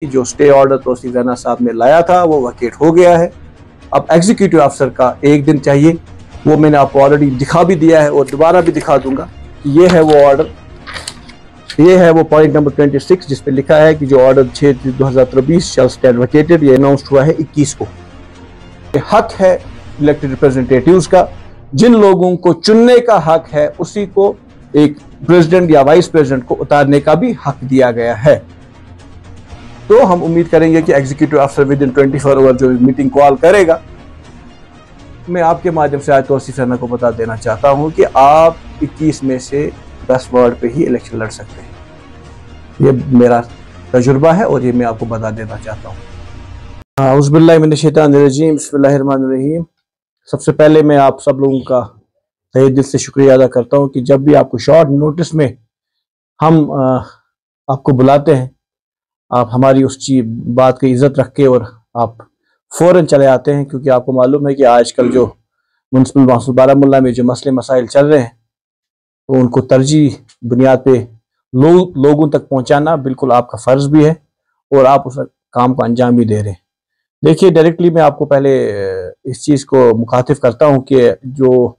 जो stay order Tausif Raina साहब ने लाया था वो वैकेट हो गया है। अब एग्जीक्यूटिव अफसर का एक दिन चाहिए, वो मैंने आपको ऑलरेडी दिखा भी दिया है और दोबारा भी दिखा दूंगा कि ये है वो ऑर्डर, ये है वो पॉइंट नंबर 26 जिसपे लिखा है कि जो ऑर्डर 6/2023 शैल स्टैंड वैकेटेड, ये अनाउंस्ड हुआ है 21 को। ये हक है इलेक्टेड रिप्रेजेंटेटिव्स का, जिन लोगों को चुनने का हक है उसी को एक प्रेसिडेंट या वाइस प्रेसिडेंट को उतारने का भी हक दिया गया है। तो हम उम्मीद करेंगे कि एग्जीक्यूटिव अफसर विद इन 24 आवर जो मीटिंग कॉल करेगा, मैं आपके माध्यम से आज तौसीफ रैना को बता देना चाहता हूं कि आप 21 में से 10 वार्ड पे ही इलेक्शन लड़ सकते हैं। ये मेरा तजुर्बा है और ये मैं आपको बता देना चाहता हूँ। औज़ुबिल्लाहि मिनश्शैतानिर्रजीम, बिस्मिल्लाहिर्रहमानिर्रहीम। सबसे पहले मैं आप सब लोगों का तहे दिल से शुक्रिया अदा करता हूँ कि जब भी आपको शॉर्ट नोटिस में हम आपको बुलाते हैं, आप हमारी उस चीज बात की इज्जत रख के और आप फौरन चले आते हैं, क्योंकि आपको मालूम है कि आजकल जो म्युनिसिपल काउंसिल बारामूला में जो मसले मसाइल चल रहे हैं तो उनको तरजीह बुनियाद पे लोगों तक पहुंचाना बिल्कुल आपका फर्ज भी है और आप उस काम को अंजाम भी दे रहे हैं। देखिए, डायरेक्टली मैं आपको पहले इस चीज़ को मुखातिब करता हूं कि जो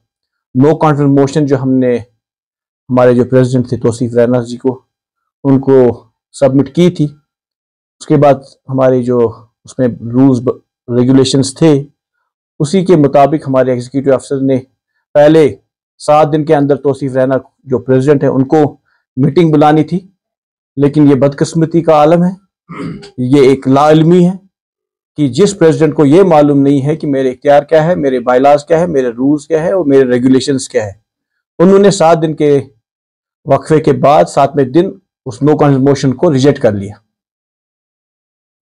नो कॉन्फिडेंस मोशन जो हमने हमारे जो प्रेसिडेंट थे तौसीफ रैना जी को उनको सबमिट की थी, उसके बाद हमारे जो उसमें रूल्स रेगुलेशंस थे उसी के मुताबिक हमारे एग्जीक्यूटिव अफसर ने पहले 7 दिन के अंदर तौसीफ रैना जो प्रेसिडेंट है उनको मीटिंग बुलानी थी। लेकिन ये बदकिस्मती का आलम है, ये एक लाइल्मी है कि जिस प्रेसिडेंट को ये मालूम नहीं है कि मेरे इख्तियार क्या है, मेरे बायलाज क्या है, मेरे रूल्स क्या है और मेरे रेगुलेशंस क्या है, उन्होंने 7 दिन के वक्फे के बाद 7वें दिन उस नो कॉन्फिडेंस मोशन को रिजेक्ट कर लिया।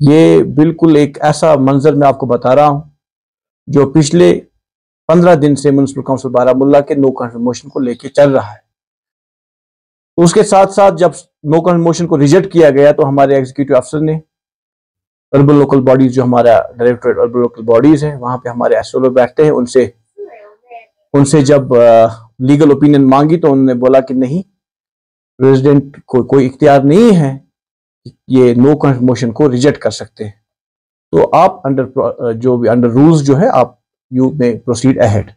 ये बिल्कुल एक ऐसा मंजर मैं आपको बता रहा हूं जो पिछले 15 दिन से म्युनिसिपल काउंसिल बारामूला के नो कॉन्फिडेंस मोशन को लेके चल रहा है। उसके साथ साथ जब नो कॉन्फिडेंस मोशन को रिजेक्ट किया गया तो हमारे एग्जीक्यूटिव अफसर ने अर्बन लोकल बॉडीज, जो हमारा डायरेक्टरेट अर्बन लोकल बॉडीज है, वहां पे हमारे एसओ बैठते हैं, उनसे जब लीगल ओपिनियन मांगी तो उन्होंने बोला कि नहीं, प्रेसिडेंट को कोई इख्तियार नहीं है, ये नो कॉन्फिडेंस मोशन को रिजेक्ट कर सकते हैं। तो आप अंडर रूल्स जो है आप यू में प्रोसीड अहेड।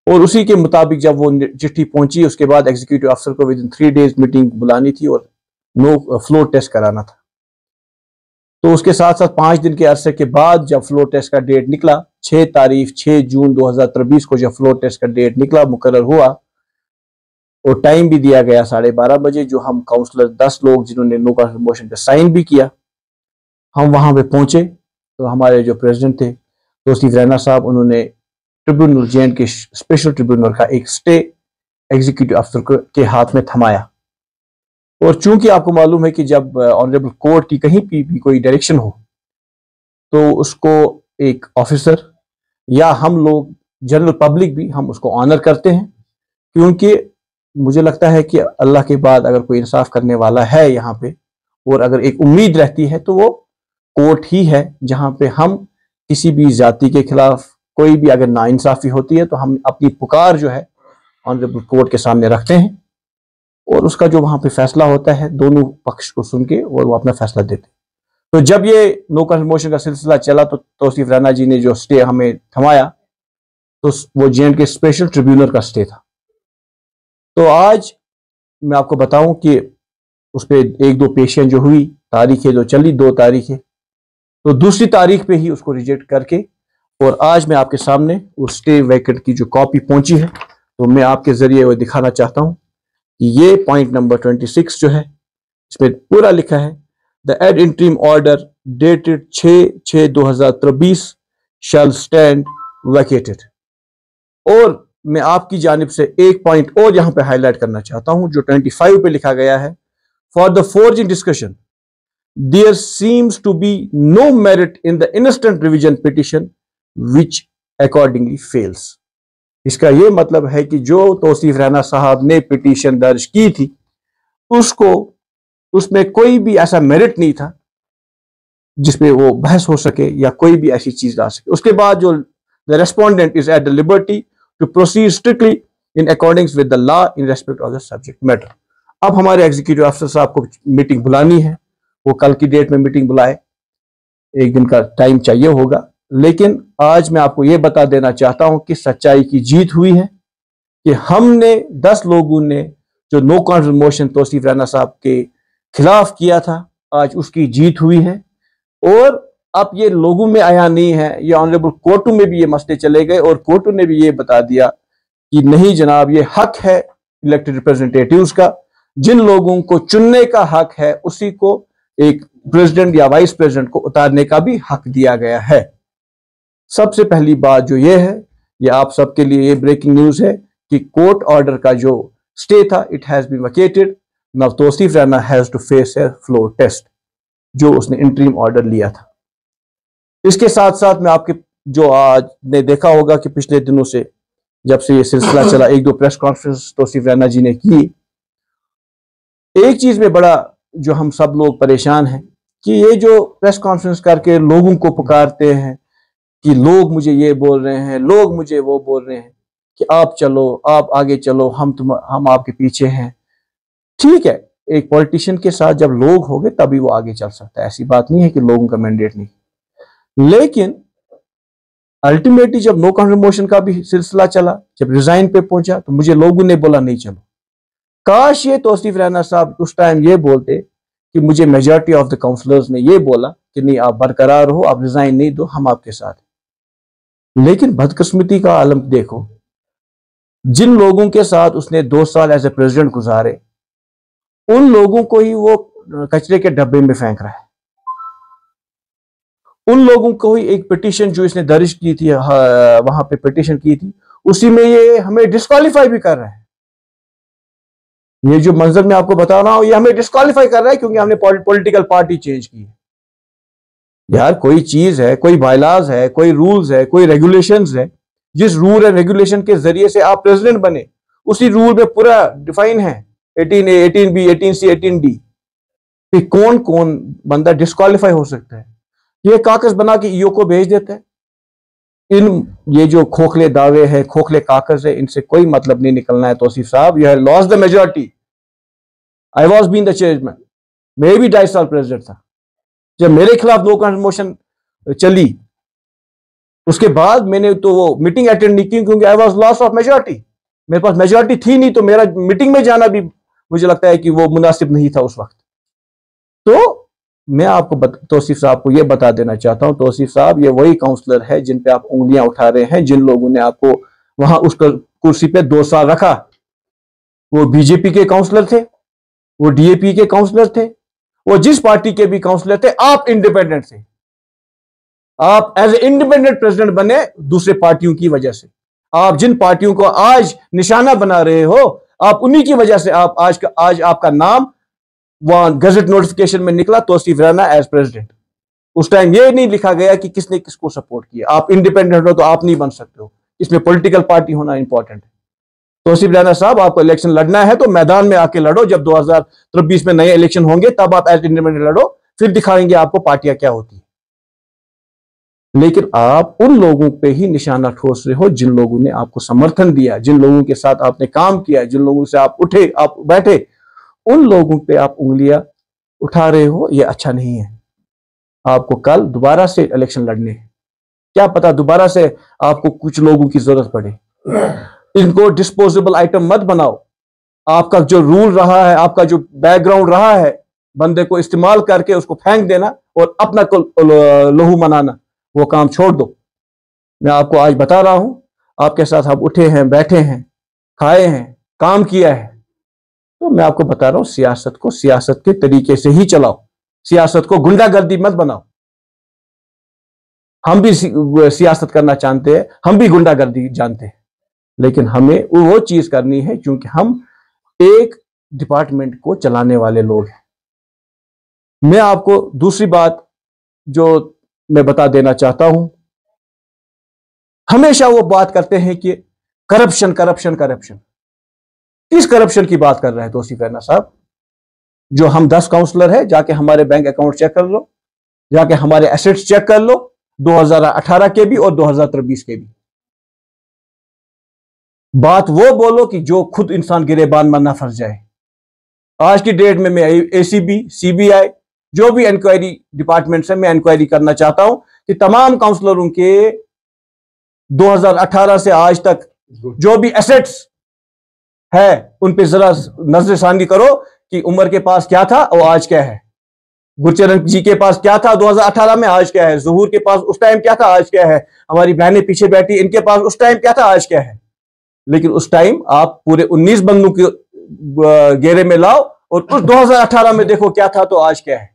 और उसी के मुताबिक जब वो चिट्ठी पहुंची उसके बाद एग्जीक्यूटिव अफसर को विद इन 3 डेज मीटिंग बुलानी थी और नो फ्लोर टेस्ट कराना था। तो उसके साथ साथ 5 दिन के अरसे के बाद जब फ्लोर टेस्ट का डेट निकला, 6 जून 2023 को जब फ्लोर टेस्ट का डेट निकला, मुकर्रर हुआ और टाइम भी दिया गया 12:30 बजे, जो हम काउंसलर 10 लोग जिन्होंने नो कॉन्फिडेंस मोशन पे साइन भी किया, हम वहां पे पहुंचे तो हमारे जो प्रेसिडेंट थे तौसीफ रैना साहब, उन्होंने ट्रिब्यूनल जेएंड के स्पेशल ट्रिब्यूनल का एक स्टे एग्जीक्यूटिव अफसर के हाथ में थमाया। और चूंकि आपको मालूम है कि जब ऑनरेबल कोर्ट की कहीं भी कोई डायरेक्शन हो तो उसको एक ऑफिसर या हम लोग जनरल पब्लिक भी हम उसको ऑनर करते हैं, क्योंकि मुझे लगता है कि अल्लाह के बाद अगर कोई इंसाफ करने वाला है यहाँ पे और अगर एक उम्मीद रहती है तो वो कोर्ट ही है, जहाँ पे हम किसी भी जाति के खिलाफ कोई भी अगर नाइंसाफी होती है तो हम अपनी पुकार जो है ऑनरेबल कोर्ट के सामने रखते हैं और उसका जो वहां पे फैसला होता है दोनों पक्ष को सुन के और वो अपना फैसला देते हैं। तो जब ये नो कॉन्फिडेंस मोशन का सिलसिला चला तो तौसीफ रैना जी ने जो स्टे हमें थमाया तो वो जेएंड के स्पेशल ट्रिब्यूनल का स्टे था। तो आज मैं आपको बताऊं कि उस पर 1-2 पेशियां जो हुई, तारीखें जो चली 2 तारीखें, तो दूसरी तारीख पे ही उसको रिजेक्ट करके और आज मैं आपके सामने उस स्टे वैकेट की जो कॉपी पहुंची है तो मैं आपके जरिए वो दिखाना चाहता हूं कि ये पॉइंट नंबर 26 जो है इसमें पूरा लिखा है, the ad interim order dated 6/6/2023 shall stand vacated. और मैं आपकी जानिब से एक पॉइंट और यहां पे हाईलाइट करना चाहता हूं जो 25 पे लिखा गया है, for the foregoing discussion there seems to be no merit in the instant revision petition which accordingly fails. इसका यह मतलब है कि जो तौसीफ रैना साहब ने पिटीशन दर्ज की थी उसमें कोई भी ऐसा मेरिट नहीं था जिसमें वो बहस हो सके या कोई भी ऐसी चीज ला सके। उसके बाद जो the respondent is at the liberty to proceed strictly in accordance with the law in respect of the subject matter. अब हमारे एग्जीक्यूटिव अफसर साहब को मीटिंग बुलानी है वो कल की डेट में मीटिंग बुलाए, एक दिन का टाइम चाहिए होगा। लेकिन आज मैं आपको ये बता देना चाहता हूं कि सच्चाई की जीत हुई है कि हमने 10 लोगों ने जो no confidence motion Tauseef Raina साहब के खिलाफ किया था, आज उसकी जीत हुई है। और अब ये लोगों में आया नहीं है, ये ऑनरेबल कोर्टों में भी ये मसले चले गए और कोर्टों ने भी ये बता दिया कि नहीं जनाब, ये हक है इलेक्टेड रिप्रेजेंटेटिव्स का, जिन लोगों को चुनने का हक है उसी को एक प्रेसिडेंट या वाइस प्रेसिडेंट को उतारने का भी हक दिया गया है। सबसे पहली बात जो ये है, ये आप सबके लिए ये ब्रेकिंग न्यूज है कि कोर्ट ऑर्डर का जो स्टे था, it has been vacated. Now Tauseef Raina has to face a floor test, जो उसने इंटरिम ऑर्डर लिया था। इसके साथ साथ मैं आपके जो आज ने देखा होगा कि पिछले दिनों से जब से ये सिलसिला चला, 1-2 प्रेस कॉन्फ्रेंस तौसीफ रैना जी ने की। एक चीज में बड़ा जो हम सब लोग परेशान हैं कि ये जो प्रेस कॉन्फ्रेंस करके लोगों को पुकारते हैं कि लोग मुझे ये बोल रहे हैं, लोग मुझे वो बोल रहे हैं कि आप चलो, आप आगे चलो, हम आपके पीछे हैं। ठीक है, एक पॉलिटिशियन के साथ जब लोग हो गए तभी वो आगे चल सकता है, ऐसी बात नहीं है कि लोगों का मैंडेट नहीं। लेकिन अल्टीमेटली जब नो कॉन्फिडेंस मोशन का भी सिलसिला चला, जब रिजाइन पे पहुंचा, तो मुझे लोगों ने बोला नहीं चलो। काश ये तौसीफ रैना साहब उस टाइम ये बोलते कि मुझे मेजॉरिटी ऑफ द काउंसलर्स ने ये बोला कि नहीं, आप बरकरार हो, आप रिजाइन नहीं दो, हम आपके साथ। लेकिन बदकिस्मती का आलम देखो, जिन लोगों के साथ उसने 2 साल एज ए प्रेसिडेंट गुजारे, उन लोगों को ही वो कचरे के डब्बे में फेंक रहा है। उन लोगों को ही एक पिटीशन जो इसने दर्ज की थी, वहां पे पिटीशन की थी, उसी में ये हमें डिस्क्वालीफाई भी कर रहा है। ये जो मंजर मैं आपको बता रहा हूं, ये हमें डिस्क्वालीफाई कर रहा है क्योंकि हमने पॉलिटिकल पार्टी चेंज की है। यार, कोई चीज है, कोई बायलाज है, कोई रूल्स है, कोई रेगुलेशंस है, जिस रूल एंड रेगुलेशन के जरिए से आप प्रेसिडेंट बने, उसी रूल में पूरा डिफाइन है 18A, 18B, 18C, 18D कि कौन कौन बंदा डिस्क्वालीफाई हो सकता है। ये कागज बना के ईओ को भेज देता है। ये जो खोखले दावे हैं, खोखले कागज है, इनसे कोई मतलब नहीं निकलना है। तौसीफ साहब, you have lost the majority. I was been the chairman, मैं भी 2.5 साल प्रेसिडेंट था। जब मेरे खिलाफ नो कॉन्फिडेंस मोशन चली, उसके बाद मैंने तो वो मीटिंग अटेंड नहीं की क्योंकि I was loss of majority. मेरे पास मेजॉरिटी थी नहीं, तो मेरा मीटिंग में जाना भी मुझे लगता है कि वो मुनासिब नहीं था उस वक्त। तो मैं आपको तौसीफ साहब को यह बता देना चाहता हूं, तौसीफ साहब ये वही काउंसलर है जिन पे आप उंगलियां उठा रहे हैं, जिन लोगों ने आपको वहां उस कुर्सी पे 2 साल रखा। वो बीजेपी के काउंसलर थे, वो डीएपी के काउंसलर थे, वो जिस पार्टी के भी काउंसलर थे, आप इंडिपेंडेंट थे। आप एज ए इंडिपेंडेंट प्रेसिडेंट बने दूसरे पार्टियों की वजह से। आप जिन पार्टियों को आज निशाना बना रहे हो, आप उन्हीं की वजह से आप आज आपका नाम वहां गजट नोटिफिकेशन में निकला, तौसीफ रैना एज प्रेसिडेंट। उस टाइम ये नहीं लिखा गया कि किसने किसको सपोर्ट किया। आप इंडिपेंडेंट हो तो आप नहीं बन सकते हो, इसमें पॉलिटिकल पार्टी होना इंपॉर्टेंट है। तौसीफ रैना साहब, आपको इलेक्शन लड़ना है तो मैदान में आके लड़ो। जब 2023 में नए इलेक्शन होंगे तब आप एज इंडिपेंडेंट लड़ो, फिर दिखाएंगे आपको पार्टियां क्या होती है। लेकिन आप उन लोगों पे ही निशाना ठोस रहे हो जिन लोगों ने आपको समर्थन दिया, जिन लोगों के साथ आपने काम किया, जिन लोगों से आप उठे, आप बैठे, उन लोगों पे आप उंगलियां उठा रहे हो। ये अच्छा नहीं है। आपको कल दोबारा से इलेक्शन लड़ने हैं, क्या पता दोबारा से आपको कुछ लोगों की जरूरत पड़े। इनको डिस्पोजेबल आइटम मत बनाओ। आपका जो रूल रहा है, आपका जो बैकग्राउंड रहा है, बंदे को इस्तेमाल करके उसको फेंक देना और अपना लहू मनाना, वो काम छोड़ दो। मैं आपको आज बता रहा हूं, आपके साथ आप उठे हैं, बैठे हैं, खाए हैं, काम किया है, तो मैं आपको बता रहा हूं, सियासत को सियासत के तरीके से ही चलाओ। सियासत को गुंडागर्दी मत बनाओ। हम भी सियासत करना जानते हैं, हम भी गुंडागर्दी जानते हैं, लेकिन हमें वो चीज करनी है क्योंकि हम एक डिपार्टमेंट को चलाने वाले लोग हैं। मैं आपको दूसरी बात जो मैं बता देना चाहता हूं, हमेशा वो बात करते हैं कि करप्शन करप्शन करप्शन। किस करप्शन की बात कर रहे हैं तौसीफ रैना साहब? जो हम 10 काउंसलर हैं, जाके हमारे बैंक अकाउंट चेक कर लो, जाके हमारे एसेट्स चेक कर लो, 2018 के भी और 2023 के भी। बात वो बोलो कि जो खुद इंसान गिरेबान में ना फंस जाए। आज की डेट में मैं एसीबी, सीबीआई जो भी इंक्वायरी डिपार्टमेंट से मैं इंक्वायरी करना चाहता हूं कि तमाम काउंसलरों के 2018 से आज तक जो भी एसेट्स है उन पे जरा नजरसानी करो कि उमर के पास क्या था और आज क्या है, गुरचरण जी के पास क्या था 2018 में, आज क्या है, ज़हूर के पास उस टाइम क्या था, आज क्या है, हमारी बहनें पीछे बैठी इनके पास उस टाइम क्या था, आज क्या है। लेकिन उस टाइम आप पूरे 19 बंदों के घेरे में लाओ और उस 2018 में देखो क्या था तो आज क्या है।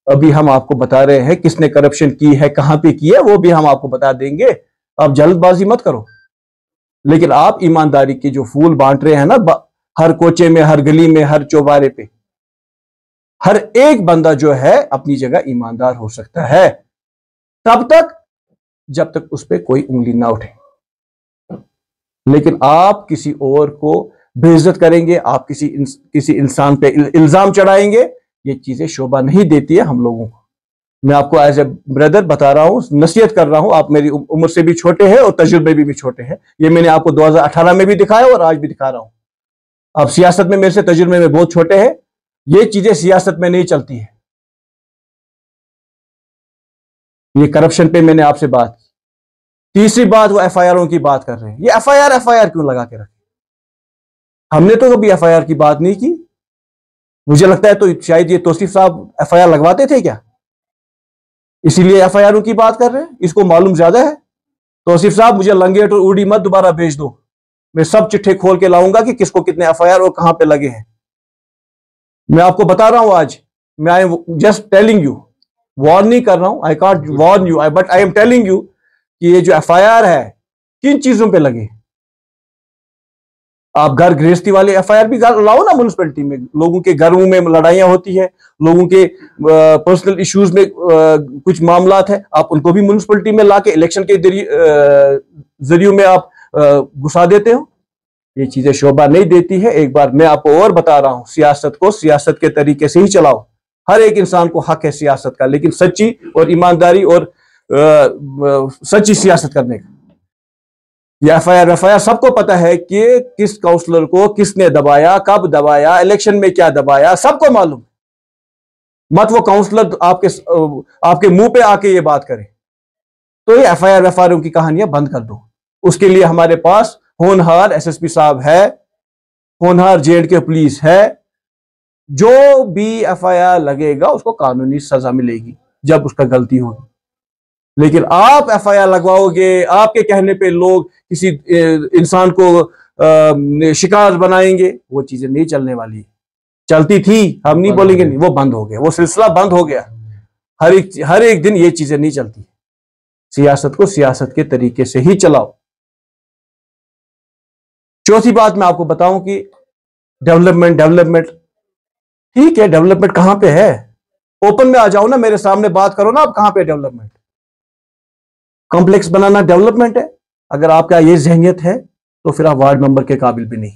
अभी हम आपको बता रहे हैं किसने करप्शन की है, कहां पे की है, वो भी हम आपको बता देंगे। आप जल्दबाजी मत करो। लेकिन आप ईमानदारी के जो फूल बांट रहे हैं ना, हर कोचे में, हर गली में, हर चौबारे पे, हर एक बंदा जो है अपनी जगह ईमानदार हो सकता है तब तक जब तक उस पर कोई उंगली ना उठे। लेकिन आप किसी और को बेइज्जत करेंगे, आप किसी इंसान पे इल्जाम चढ़ाएंगे, ये चीजें शोभा नहीं देती है हम लोगों को। मैं आपको एज ए ब्रदर बता रहा हूं, नसीहत कर रहा हूं। आप मेरी उम्र से भी छोटे हैं और तजुर्बे भी छोटे हैं। ये मैंने आपको 2018 में भी दिखाया और आज भी दिखा रहा हूं। आप सियासत में मेरे से तजुर्बे में बहुत छोटे हैं। ये चीजें सियासत में नहीं चलती है। ये करप्शन पे मैंने आपसे बात की। तीसरी बात, वो एफआईआरों की बात कर रहे हैं। ये एफआईआर क्यों लगा के रखे? हमने तो कभी एफआईआर की बात नहीं की। मुझे लगता है तो शायद ये तौसीफ साहब एफआईआर लगवाते थे क्या, इसीलिए एफआईआरों की बात कर रहे हैं। इसको मालूम ज्यादा है। तौसीफ साहब मुझे लंगेट और उड़ी मत दोबारा भेज दो। मैं सब चिट्ठे खोल के लाऊंगा कि किसको कितने एफआईआर और कहां पे लगे हैं। मैं आपको बता रहा हूं आज, मैं I am just telling you, warn नहीं कर रहा हूं, I can't warn you, but I am telling you कि ये जो एफआईआर है किन चीजों पे लगे। आप घर गृहस्थी वाले एफआईआर भी लाओ ना म्युनिसिपैलिटी में। लोगों के घरों में लड़ाइयां होती है, लोगों के पर्सनल इश्यूज में कुछ मामलात है, आप उनको भी म्युनिसिपैलिटी में लाके इलेक्शन के जरिए में आप घुसा देते हो। ये चीजें शोभा नहीं देती है। एक बार मैं आपको और बता रहा हूं, सियासत को सियासत के तरीके से ही चलाओ। हर एक इंसान को हक है सियासत का, लेकिन सच्ची और ईमानदारी और सच्ची सियासत करने का। ये एफआईआर सबको पता है कि किस काउंसलर को किसने दबाया, कब दबाया, इलेक्शन में क्या दबाया, सबको मालूम। मत वो काउंसलर आपके मुंह पे आके ये बात करे। तो ये एफआईआर की कहानियां बंद कर दो। उसके लिए हमारे पास होनहार एसएसपी साहब है, होनहार जेएंडके पुलिस है। जो भी एफआईआर लगेगा उसको कानूनी सजा मिलेगी जब उसका गलती होगी। लेकिन आप एफआईआर लगवाओगे, आपके कहने पे लोग किसी इंसान को शिकार बनाएंगे, वो चीजें नहीं चलने वाली। चलती थी, हम नहीं बोलेंगे नहीं, वो बंद हो गया, वो सिलसिला बंद हो गया। हर एक दिन ये चीजें नहीं चलती। सियासत को सियासत के तरीके से ही चलाओ। चौथी बात मैं आपको बताऊं कि डेवलपमेंट ठीक है, डेवलपमेंट कहां पे है? ओपन में आ जाओ ना, मेरे सामने बात करो ना, आप कहां पे डेवलपमेंट? कॉम्प्लेक्स बनाना डेवलपमेंट है? अगर आपका ये ज़हनियत है तो फिर आप वार्ड मेंबर के काबिल भी नहीं।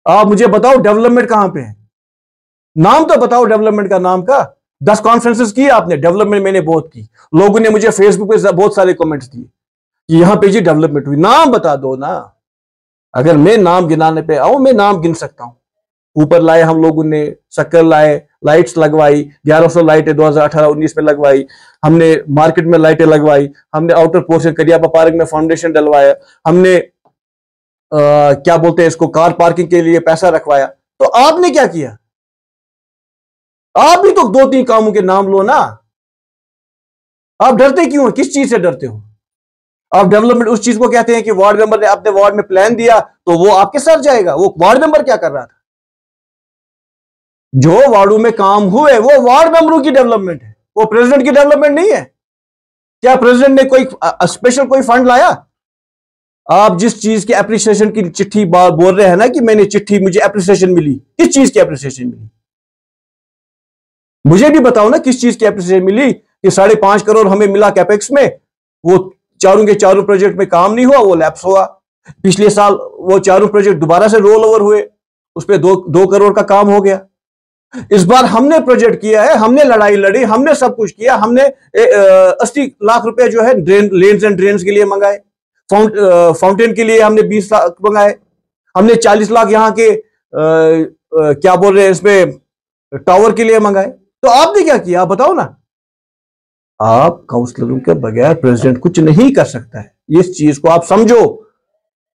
आप मुझे बताओ डेवलपमेंट कहां पे है? नाम तो बताओ डेवलपमेंट का। नाम का 10 कॉन्फ्रेंसेस की आपने, डेवलपमेंट मैंने बहुत की। लोगों ने मुझे फेसबुक पे बहुत सारे कमेंट्स दिए कि यहां पे जी डेवलपमेंट हुई। नाम बता दो ना। अगर मैं नाम गिनाने पे आऊं, मैं नाम गिन सकता हूं। ऊपर लाए हम लोगों ने, शक्कर लाए, लाइट्स लगवाई, 1100 लाइटें 2018-19 में लगवाई हमने, मार्केट में लाइटें लगवाई हमने, आउटर पोर्शन करियापा पार्क में फाउंडेशन डलवाया हमने, क्या बोलते हैं इसको, कार पार्किंग के लिए पैसा रखवाया। तो आपने क्या किया? आप भी तो 2-3 कामों के नाम लो ना। आप डरते क्यों? किस चीज से डरते हो? आप डेवलपमेंट उस चीज को कहते हैं कि वार्ड मेंबर ने अपने वार्ड में प्लान दिया तो वो आपके साथ जाएगा। वो वार्ड मेंबर क्या कर रहा था? जो वार्डों में काम हुए वो वार्ड मेंबरों की डेवलपमेंट है, वो प्रेसिडेंट की डेवलपमेंट नहीं है। क्या प्रेसिडेंट ने कोई स्पेशल कोई फंड लाया? आप जिस चीज की एप्रिसिएशन की चिट्ठी बोल रहे हैं ना कि मैंने चिट्ठी, मुझे एप्रिसिएशन मिली, किस चीज की एप्रिसिएशन मिली? मुझे भी बताओ ना किस चीज की एप्रिसिएशन मिली कि 5.5 करोड़ हमें मिला कैपेक्स में, वो चारों के चारों प्रोजेक्ट में काम नहीं हुआ, वो लैप्स हुआ। पिछले साल वो चारों प्रोजेक्ट दोबारा से रोल ओवर हुए, उस पर 2 करोड़ का काम हो गया। इस बार हमने प्रोजेक्ट किया है, हमने लड़ाई लड़ी, हमने सब कुछ किया, हमने 80 लाख रुपए जो है लेन्स एंड ड्रेन्स के लिए मंगाए, फाउंटेन के लिए हमने 20 लाख मंगाए, हमने 40 लाख यहाँ के क्या बोल रहे हैं इसमें टावर के लिए मंगाए। तो आपने क्या किया, आप बताओ ना। आप काउंसलरों के बगैर प्रेसिडेंट कुछ नहीं कर सकता है, इस चीज को आप समझो।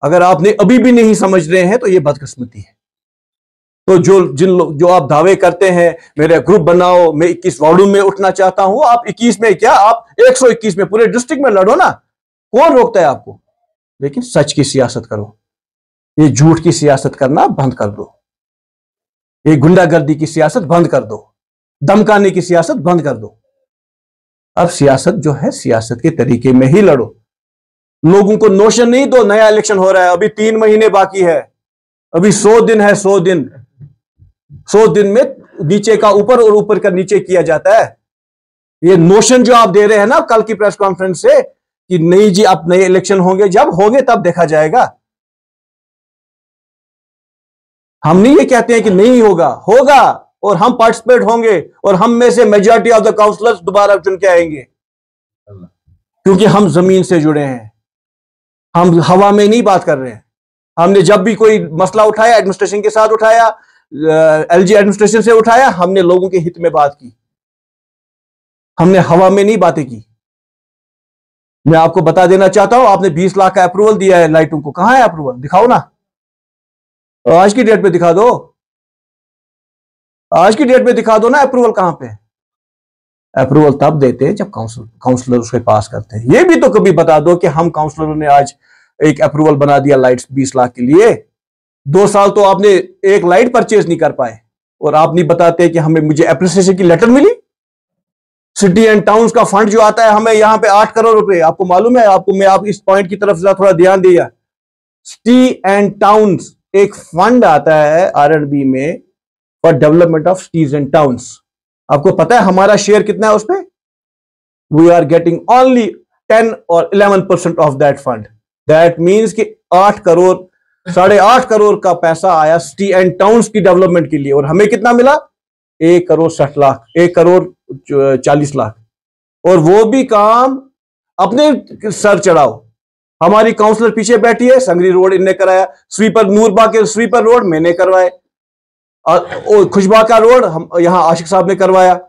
अगर आपने अभी भी नहीं समझ रहे हैं तो ये बदकिस्मती है। तो जो आप दावे करते हैं मेरे ग्रुप बनाओ, मैं 21 वार्डों में उठना चाहता हूं, आप 21 में क्या, आप 121 में पूरे डिस्ट्रिक्ट में लड़ो ना, कौन रोकता है आपको। लेकिन सच की सियासत करो, ये झूठ की सियासत करना बंद कर दो, ये गुंडागर्दी की सियासत बंद कर दो, धमकाने की सियासत बंद कर दो। अब सियासत जो है सियासत के तरीके में ही लड़ो। लोगों को नोशन नहीं दो नया इलेक्शन हो रहा है, अभी 3 महीने बाकी है, अभी 100 दिन है, 100 दिन, 100 दिन में नीचे का ऊपर और ऊपर का नीचे किया जाता है। ये नोशन जो आप दे रहे हैं ना कल की प्रेस कॉन्फ्रेंस से कि नहीं जी आप नए इलेक्शन होंगे, जब होंगे तब देखा जाएगा। हम नहीं ये कहते हैं कि नहीं होगा, होगा, और हम पार्टिसिपेट होंगे, और हम में से मेजॉरिटी ऑफ द काउंसलर्स दोबारा चुन के आएंगे, क्योंकि हम जमीन से जुड़े हैं, हम हवा में नहीं बात कर रहे हैं। हमने जब भी कोई मसला उठाया एडमिनिस्ट्रेशन के साथ उठाया, एलजी एडमिनिस्ट्रेशन से उठाया, हमने लोगों के हित में बात की, हमने हवा में नहीं बातें की। मैं आपको बता देना चाहता हूं, आपने 20 लाख का अप्रूवल दिया है लाइटों को, कहां है अप्रूवल, दिखाओ ना, आज की डेट पे दिखा दो, आज की डेट पे दिखा दो ना अप्रूवल कहां पे। अप्रूवल तब देते हैं जब काउंसलर उसके पास करते हैं। ये भी तो कभी बता दो कि हम काउंसलरों ने आज एक अप्रूवल बना दिया लाइट्स 20 लाख के लिए। 2 साल तो आपने एक लाइट परचेज नहीं कर पाए, और आप नहीं बताते कि हमें मुझे एप्रिसिएशन की लेटर मिली। सिटी एंड टाउन्स का फंड जो आता है हमें यहां पे 8 करोड़ रुपए, आपको मालूम है, आपको मैं आप इस पॉइंट की तरफ थोड़ा ध्यान दिया। सिटी एंड टाउन्स एक फंड आता है आरएंडबी में for development of cities and towns. आपको पता है हमारा शेयर कितना है उसमें? वी आर गेटिंग ओनली 10 और 11% of that fund. That means कि 8 करोड़ 8.5 करोड़ का पैसा आया सिटी एंड टाउन्स की डेवलपमेंट के लिए, और हमें कितना मिला? 1 करोड़ 60 लाख, 1 करोड़ 40 लाख। और वो भी काम अपने सर चढ़ाओ। हमारी काउंसलर पीछे बैठी है, संगरी रोड इनने कराया, स्वीपर नूरबाग के स्वीपर रोड मैंने करवाए, और खुशबा का रोड हम यहां आशिक साहब ने करवाया।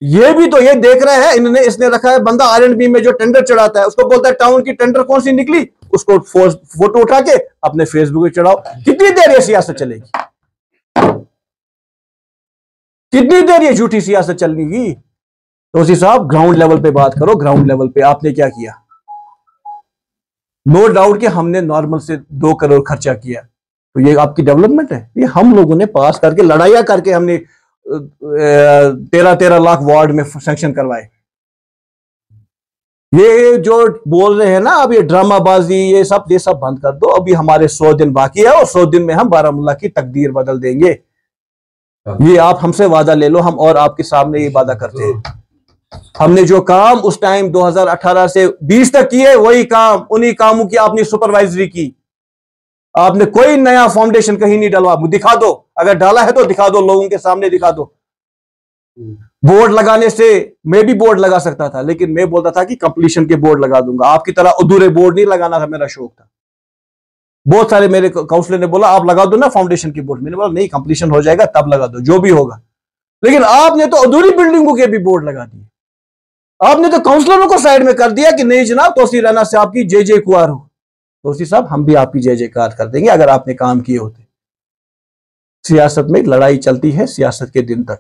ये भी तो ये देख रहे हैं, इन्होंने इसने रखा है बंदा आरएंडबी में जो टेंडर चढ़ाता है, उसको बोलता है टाउन की टेंडर कौन सी निकली, उसको फोटो उठा के अपने फेसबुक पे चढ़ाओ। कितनी देर ये सियासत चलेगी, कितनी देर ये झूठी सियासत चलेगी? तो उसी साहब ग्राउंड लेवल पे बात करो। ग्राउंड लेवल पे आपने क्या किया? नो डाउट कि हमने नॉर्मल से 2 करोड़ खर्चा किया, तो ये आपकी डेवलपमेंट है? ये हम लोगों ने पास करके लड़ाइयां करके हमने 13 लाख वार्ड में सैंक्शन करवाए। ये जो बोल रहे हैं ना अब ये ड्रामाबाजी, ये सब बंद कर दो। अभी हमारे 100 दिन बाकी है, और 100 दिन में हम बारामूला की तकदीर बदल देंगे। ये आप हमसे वादा ले लो, हम और आपके सामने ये वादा करते हैं। हमने जो काम उस टाइम 2018 से 20 तक किए, वही काम, उन्हीं कामों की आपने सुपरवाइजरी की। आपने कोई नया फाउंडेशन कहीं नहीं डलवा। दिखा दो, अगर डाला है तो दिखा दो, लोगों के सामने दिखा दो। बोर्ड लगाने से मैं भी बोर्ड लगा सकता था, लेकिन मैं बोलता था कि कंप्लीशन के बोर्ड लगा दूंगा। आपकी तरह अधूरे बोर्ड नहीं लगाना था, मेरा शौक था। बहुत सारे मेरे काउंसलर ने बोला आप लगा दो ना फाउंडेशन की बोर्ड, मैंने बोला नहीं, कंप्लीशन हो जाएगा तब लगा दो, जो भी होगा। लेकिन आपने तो अधूरी बिल्डिंगों के भी बोर्ड लगा दिए। आपने तो काउंसलरों को साइड में कर दिया कि नहीं जनाब, तोसी राना से आपकी जय जयकार हो। तोसी साहब हम भी आपकी जय जयकार कर देंगे अगर आपने काम किए होते। सियासत में लड़ाई चलती है सियासत के दिन तक,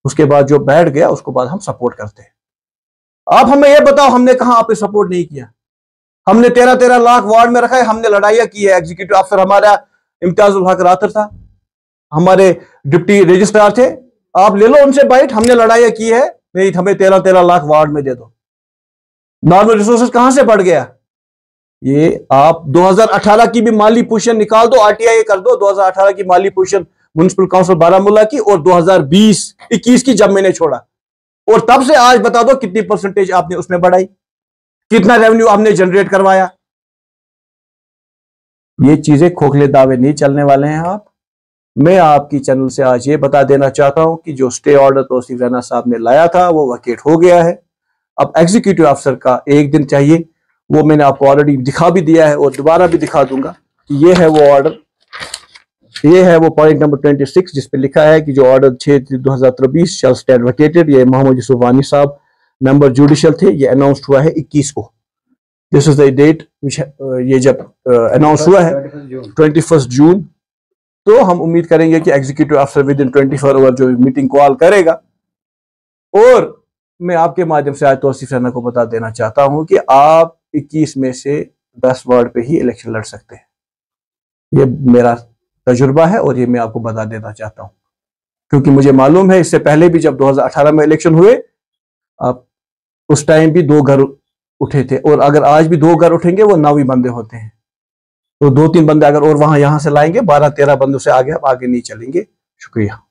उसके बाद जो बैठ गया उसको बाद हम सपोर्ट करते हैं। आप हमें यह बताओ हमने कहां आप सपोर्ट नहीं किया? हमने 13 लाख वार्ड में रखा है, हमने लड़ाइयां की है। एग्जीक्यूटिव अफसर हमारा इम्तियाजुल हक रातर था, हमारे डिप्टी रजिस्ट्रार थे, आप ले लो उनसे बाइट। हमने लड़ाइयां की है, नहीं हमें 13 लाख वार्ड में दे दो। नॉर्मल रिसोर्सेज कहां से बढ़ गया? ये आप 2018 की भी माली पोजीशन निकाल दो, आरटीआई कर दो 2018 की माली पोजीशन म्युनिसिपल काउंसिल बारामूला की, और 2020-21 की जब मैंने छोड़ा, और तब से आज बता दो कितनी परसेंटेज आपने उसमें बढ़ाई, कितना रेवेन्यू आपने जनरेट करवाया। ये चीजें खोखले दावे नहीं चलने वाले हैं। आप मैं आपकी चैनल से आज ये बता देना चाहता हूं कि जो स्टे ऑर्डर तौसीफ रैना साहब ने लाया था वो वैकेट हो गया है। अब एग्जीक्यूटिव अफसर का 1 दिन चाहिए, वो मैंने आपको ऑलरेडी दिखा भी दिया है और दोबारा भी दिखा दूंगा कि ये है वो ऑर्डर। ये है वो पॉइंट नंबर 26 जिसपे लिखा है कि जो ऑर्डर 6/2023 शैल स्टैंड वैकेटेड। ये मोहम्मद यूसुफ वानी साहब मेंबर जुडिशियल थे, ये अनाउंस हुआ है 21 को। दिस इज द डेट ये जब अनाउंस हुआ है 21 जून। तो हम उम्मीद करेंगे कि एग्जीक्यूटिव अफसर विद इन 24 आवर जो मीटिंग कॉल करेगा। और मैं आपके माध्यम से आज तौसीफ राना को बता देना चाहता हूं कि आप 21 में से 10 वार्ड पे ही इलेक्शन लड़ सकते हैं। ये मेरा तजुर्बा है और ये मैं आपको बता देना चाहता हूं, क्योंकि मुझे मालूम है इससे पहले भी जब 2018 में इलेक्शन हुए, आप उस टाइम भी 2 घर उठे थे, और अगर आज भी 2 घर उठेंगे वो 9 ही बंदे होते हैं। तो 2-3 बंदे अगर और वहां यहां से लाएंगे, 12-13 बंदों से आगे आप आगे नहीं चलेंगे। शुक्रिया।